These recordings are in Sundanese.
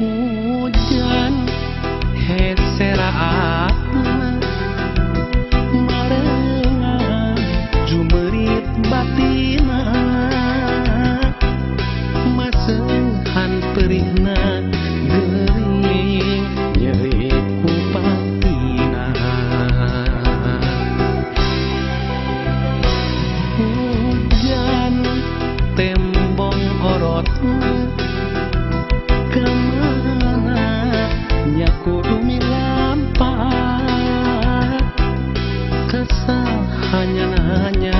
Hujan heseraat marenga jumerit batina masehan perihna gering nyeri kupatina. Hujan tembong orot kemana kudu milampat kesahannya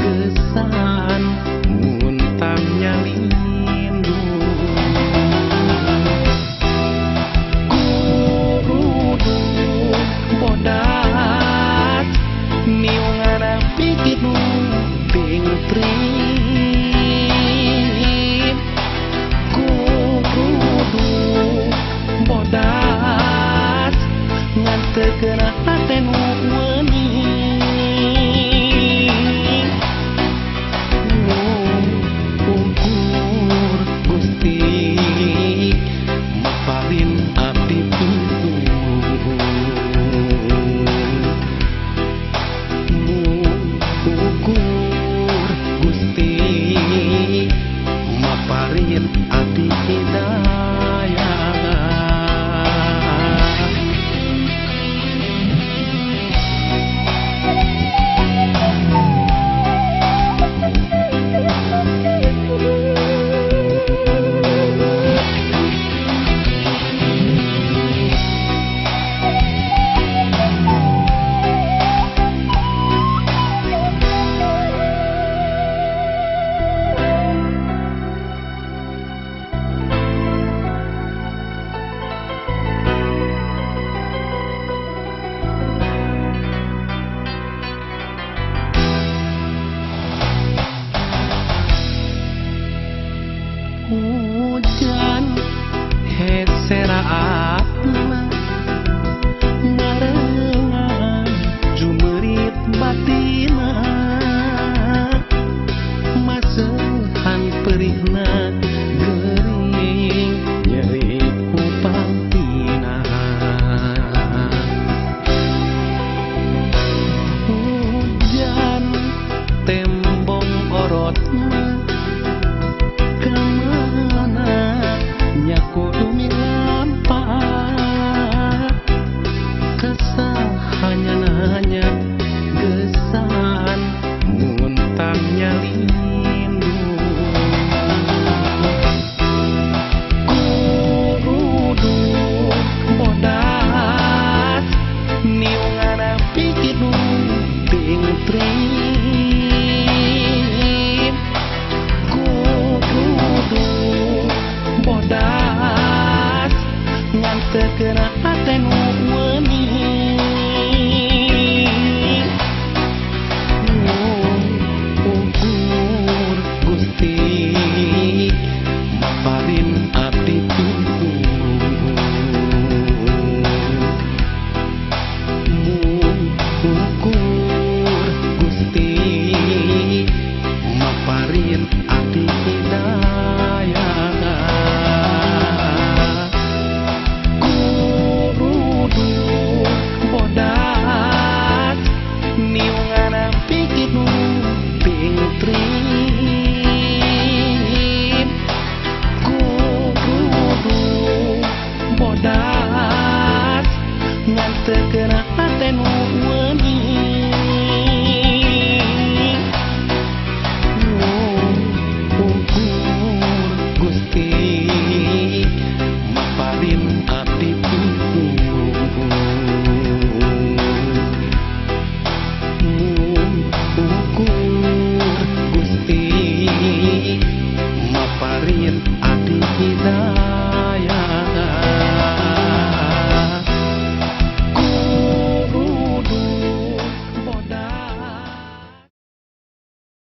gesan muntangnya lindu kurudu bodas niungana pikirnu ting trip kurudu bodas ngan tegena atenu weni ukur Gusti maparin abdi ukur Gusti maparin abdi hidayah. Hujan heseraat marenga jumerit batina masehan perihna gering nyeri kupatina. Hujan tembong orot kudu milampat kesahannya gesan muntangnya lindu kurudu bodas niungana pikirnu ting trip kurudu bodas ngan tegena atenu weni ukur Gusti maparin abdi ukur Gusti maparin abdi hidayah. Bodas niungana pikirnu ting trip kurudu bodas ngan tegena atenu weni ukur Gusti maparin abdi ukur Gusti maparin abdi hidayah.